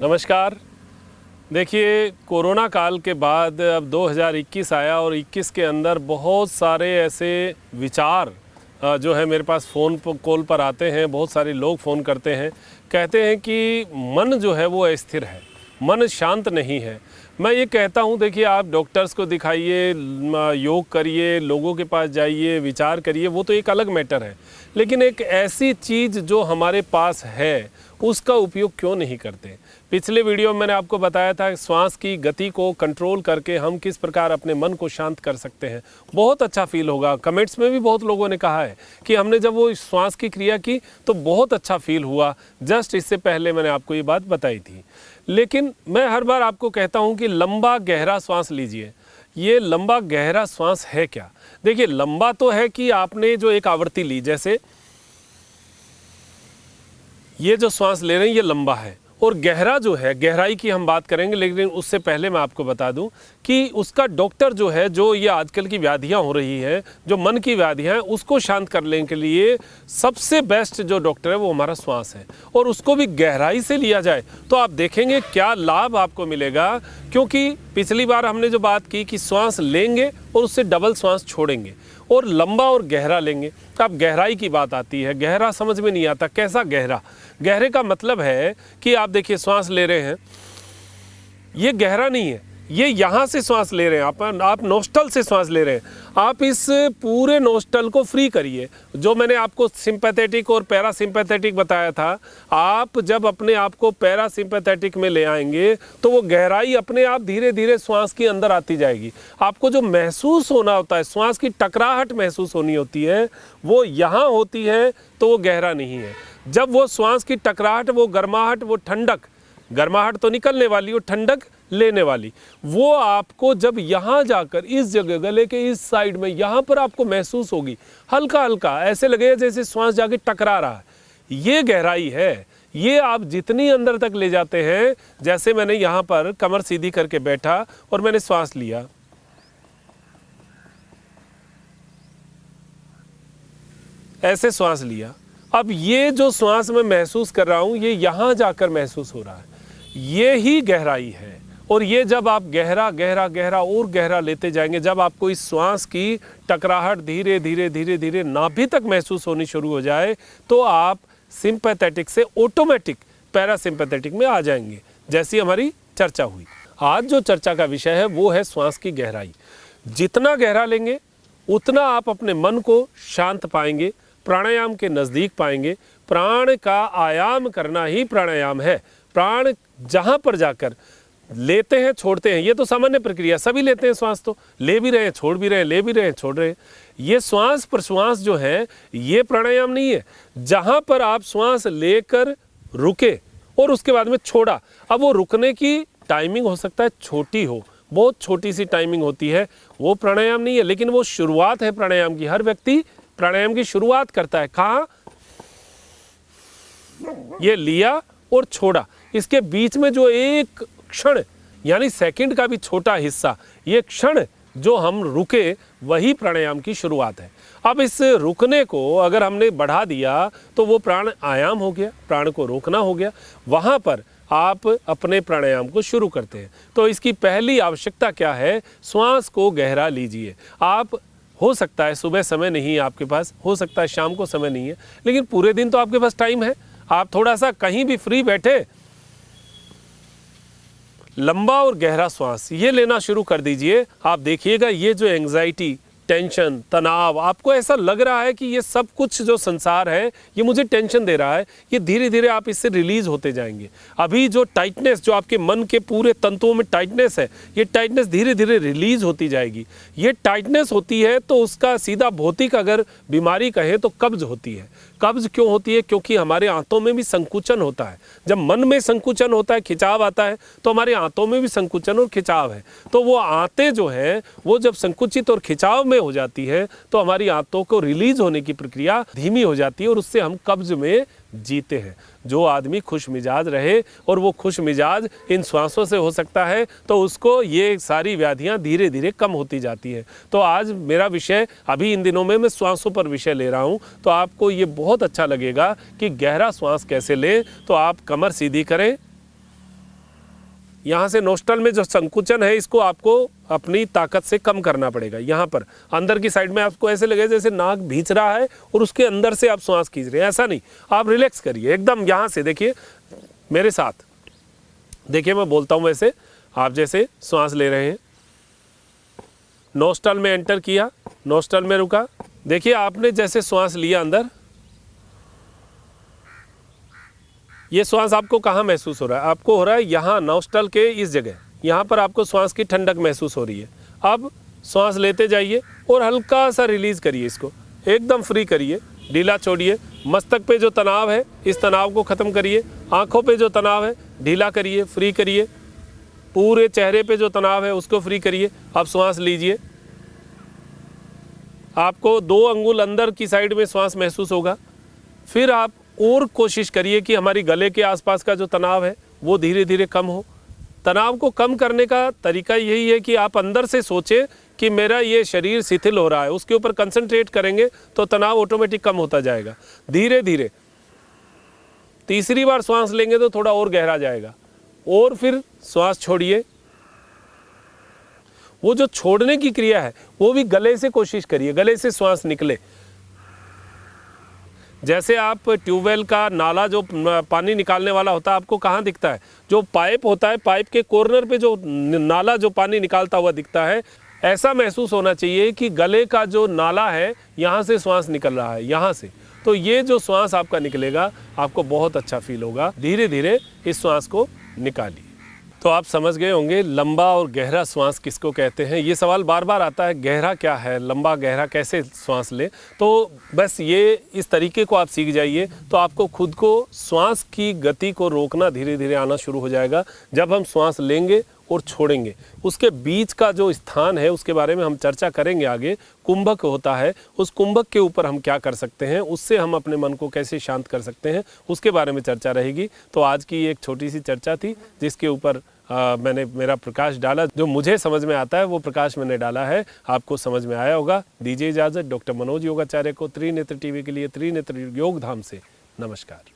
नमस्कार। देखिए, कोरोना काल के बाद अब 2021 आया और 21 के अंदर बहुत सारे ऐसे विचार जो है मेरे पास कॉल पर आते हैं। बहुत सारे लोग फ़ोन करते हैं, कहते हैं कि मन जो है वो अस्थिर है, मन शांत नहीं है। मैं ये कहता हूँ, देखिए, आप डॉक्टर्स को दिखाइए, योग करिए, लोगों के पास जाइए, विचार करिए, वो तो एक अलग मैटर है। लेकिन एक ऐसी चीज़ जो हमारे पास है उसका उपयोग क्यों नहीं करते। पिछले वीडियो में मैंने आपको बताया था श्वास की गति को कंट्रोल करके हम किस प्रकार अपने मन को शांत कर सकते हैं। बहुत अच्छा फील होगा। कमेंट्स में भी बहुत लोगों ने कहा है कि हमने जब वो श्वास की क्रिया की तो बहुत अच्छा फील हुआ। जस्ट इससे पहले मैंने आपको ये बात बताई थी। लेकिन मैं हर बार आपको कहता हूँ कि लंबा गहरा श्वास लीजिए। ये लंबा गहरा श्वास है क्या? देखिए, लंबा तो है कि आपने जो एक आवृत्ति ली, जैसे ये जो श्वास ले रहे हैं ये लंबा है, और गहरा जो है, गहराई की हम बात करेंगे। लेकिन उससे पहले मैं आपको बता दूं कि उसका डॉक्टर जो है, जो ये आजकल की व्याधियां हो रही हैं, जो मन की व्याधियां हैं, उसको शांत करने के लिए सबसे बेस्ट जो डॉक्टर है वो हमारा श्वास है। और उसको भी गहराई से लिया जाए तो आप देखेंगे क्या लाभ आपको मिलेगा। क्योंकि पिछली बार हमने जो बात की कि श्वास लेंगे और उससे डबल श्वास छोड़ेंगे, और लंबा और गहरा लेंगे। तो अब गहराई की बात आती है। गहरा समझ में नहीं आता, कैसा गहरा? गहरे का मतलब है कि आप देखिए, श्वास ले रहे हैं, ये गहरा नहीं है, ये यहाँ से श्वास ले रहे हैं, आप नोस्टल से श्वास ले रहे हैं। आप इस पूरे नोस्टल को फ्री करिए। जो मैंने आपको सिंपैथेटिक और पैरासिम्पैथेटिक बताया था, आप जब अपने आप को पैरासिम्पैथेटिक में ले आएंगे तो वो गहराई अपने आप धीरे धीरे श्वास के अंदर आती जाएगी। आपको जो महसूस होना होता है, श्वास की टकराहट महसूस होनी होती है, वो यहाँ होती है, तो वो गहरा नहीं है। जब वो श्वास की टकराहट, वो गर्माहट, वो ठंडक, गर्माहट तो निकलने वाली, वो ठंडक लेने वाली, वो आपको जब यहाँ जाकर इस जगह, गले के इस साइड में, यहाँ पर आपको महसूस होगी। हल्का हल्का ऐसे लगेगा जैसे श्वास जाके टकरा रहा है। ये गहराई है। ये आप जितनी अंदर तक ले जाते हैं, जैसे मैंने यहाँ पर कमर सीधी करके बैठा और मैंने श्वास लिया, ऐसे श्वास लिया। अब ये जो श्वास मैं महसूस कर रहा हूँ, ये यहाँ जाकर महसूस हो रहा है। ये ही गहराई है। और ये जब आप गहरा गहरा गहरा और गहरा लेते जाएंगे, जब आपको इस श्वास की टकराहट धीरे धीरे धीरे धीरे नाभि तक महसूस होनी शुरू हो जाए, तो आप सिंपैथेटिक से ऑटोमेटिक पैरासिम्पैथेटिक में आ जाएंगे, जैसी हमारी चर्चा हुई। आज जो चर्चा का विषय है वो है श्वास की गहराई। जितना गहरा लेंगे उतना आप अपने मन को शांत पाएंगे, प्राणायाम के नज़दीक पाएंगे। प्राण का आयाम करना ही प्राणायाम है। प्राण जहाँ पर जाकर लेते हैं, छोड़ते हैं, ये तो सामान्य प्रक्रिया, सभी लेते हैं श्वास, तो ले भी रहे हैं, छोड़ भी रहे हैं, ले भी रहे हैं, छोड़ रहे हैं। ये श्वास प्रश्वास जो है, ये प्राणायाम नहीं है। जहाँ पर आप श्वास लेकर रुके और उसके बाद में छोड़ा, अब वो रुकने की टाइमिंग हो सकता है छोटी हो, बहुत छोटी सी टाइमिंग होती है, वो प्राणायाम नहीं है। लेकिन वो शुरुआत है प्राणायाम की। हर व्यक्ति प्राणायाम की शुरुआत करता है कहाँ? ये लिया और छोड़ा, इसके बीच में जो एक क्षण, यानी सेकंड का भी छोटा हिस्सा, ये क्षण जो हम रुके, वही प्राणायाम की शुरुआत है। अब इस रुकने को अगर हमने बढ़ा दिया तो वो प्राण आयाम हो गया, प्राण को रोकना हो गया। वहाँ पर आप अपने प्राणायाम को शुरू करते हैं। तो इसकी पहली आवश्यकता क्या है? श्वास को गहरा लीजिए। आप, हो सकता है सुबह समय नहीं है आपके पास, हो सकता है शाम को समय नहीं है, लेकिन पूरे दिन तो आपके पास टाइम है। आप थोड़ा सा कहीं भी फ्री बैठे, लंबा और गहरा श्वास ये लेना शुरू कर दीजिए। आप देखिएगा ये जो एंग्जाइटी, टेंशन, तनाव, आपको ऐसा लग रहा है कि ये सब कुछ जो संसार है ये मुझे टेंशन दे रहा है, ये धीरे धीरे आप इससे रिलीज होते जाएंगे। अभी जो टाइटनेस, जो आपके मन के पूरे तंतुओं में टाइटनेस है, ये टाइटनेस धीरे धीरे रिलीज होती जाएगी। ये टाइटनेस होती है तो उसका सीधा भौतिक अगर बीमारी कहें तो कब्ज होती है। कब्ज क्यों होती है? क्योंकि हमारे आंतों में भी संकुचन होता है। जब मन में संकुचन होता है, खिंचाव आता है, तो हमारे आंतों में भी संकुचन और खिंचाव है। तो वो आंतें जो है, वो जब संकुचित और खिंचाव में हो जाती है तो हमारी आंतों को रिलीज होने की प्रक्रिया धीमी हो जाती है और उससे हम कब्ज में जीते हैं। जो आदमी खुश मिजाज रहे, और वो खुश मिजाज इन श्वासों से हो सकता है, तो उसको ये सारी व्याधियां धीरे धीरे कम होती जाती हैं। तो आज मेरा विषय, अभी इन दिनों में मैं श्वासों पर विषय ले रहा हूं, तो आपको ये बहुत अच्छा लगेगा कि गहरा श्वास कैसे लें। तो आप कमर सीधी करें, यहाँ से नोस्ट्रल में जो संकुचन है इसको आपको अपनी ताकत से कम करना पड़ेगा। यहाँ पर अंदर की साइड में आपको ऐसे लगे जैसे नाक भींच रहा है और उसके अंदर से आप श्वास खींच रहे हैं, ऐसा नहीं। आप रिलैक्स करिए एकदम। यहाँ से देखिए मेरे साथ, देखिए मैं बोलता हूँ वैसे, आप जैसे श्वास ले रहे हैं, नोस्ट्रल में एंटर किया, नोस्ट्रल में रुका। देखिए आपने जैसे श्वास लिया अंदर, ये श्वास आपको कहाँ महसूस हो रहा है? आपको हो रहा है यहाँ नोस्ट्रल के इस जगह, यहाँ पर आपको श्वास की ठंडक महसूस हो रही है। अब श्वास लेते जाइए और हल्का सा रिलीज़ करिए, इसको एकदम फ्री करिए, ढीला छोड़िए। मस्तक पे जो तनाव है इस तनाव को ख़त्म करिए। आँखों पे जो तनाव है ढीला करिए, फ्री करिए। पूरे चेहरे पे जो तनाव है उसको फ्री करिए। अब श्वास लीजिए। आपको 2 अंगुल अंदर की साइड में श्वास महसूस होगा। फिर आप और कोशिश करिए कि हमारी गले के आसपास का जो तनाव है वो धीरे धीरे कम हो। तनाव को कम करने का तरीका यही है कि आप अंदर से सोचें कि मेरा ये शरीर शिथिल हो रहा है, उसके ऊपर कंसंट्रेट करेंगे तो तनाव ऑटोमेटिक कम होता जाएगा धीरे धीरे। तीसरी बार श्वास लेंगे तो थोड़ा और गहरा जाएगा और फिर श्वास छोड़िए। वो जो छोड़ने की क्रिया है वो भी गले से कोशिश करिए, गले से श्वास निकले। जैसे आप ट्यूबवेल का नाला जो पानी निकालने वाला होता है आपको कहाँ दिखता है? जो पाइप होता है, पाइप के कॉर्नर पे जो नाला जो पानी निकालता हुआ दिखता है, ऐसा महसूस होना चाहिए कि गले का जो नाला है यहाँ से श्वास निकल रहा है, यहाँ से। तो ये जो श्वास आपका निकलेगा आपको बहुत अच्छा फील होगा। धीरे धीरे इस श्वास को निकालिए। तो आप समझ गए होंगे लंबा और गहरा श्वास किसको कहते हैं। ये सवाल बार बार आता है, गहरा क्या है, लंबा गहरा कैसे श्वास ले। तो बस ये इस तरीके को आप सीख जाइए तो आपको खुद को श्वास की गति को रोकना धीरे धीरे आना शुरू हो जाएगा। जब हम श्वास लेंगे और छोड़ेंगे, उसके बीच का जो स्थान है उसके बारे में हम चर्चा करेंगे आगे। कुंभक होता है, उस कुंभक के ऊपर हम क्या कर सकते हैं, उससे हम अपने मन को कैसे शांत कर सकते हैं, उसके बारे में चर्चा रहेगी। तो आज की एक छोटी सी चर्चा थी जिसके ऊपर मैंने मेरा प्रकाश डाला। जो मुझे समझ में आता है वो प्रकाश मैंने डाला है, आपको समझ में आया होगा। दीजिए इजाज़त। डॉक्टर मनोज योगाचार्य को त्रिनेत्र टीवी के लिए त्रिनेत्र योग धाम से नमस्कार।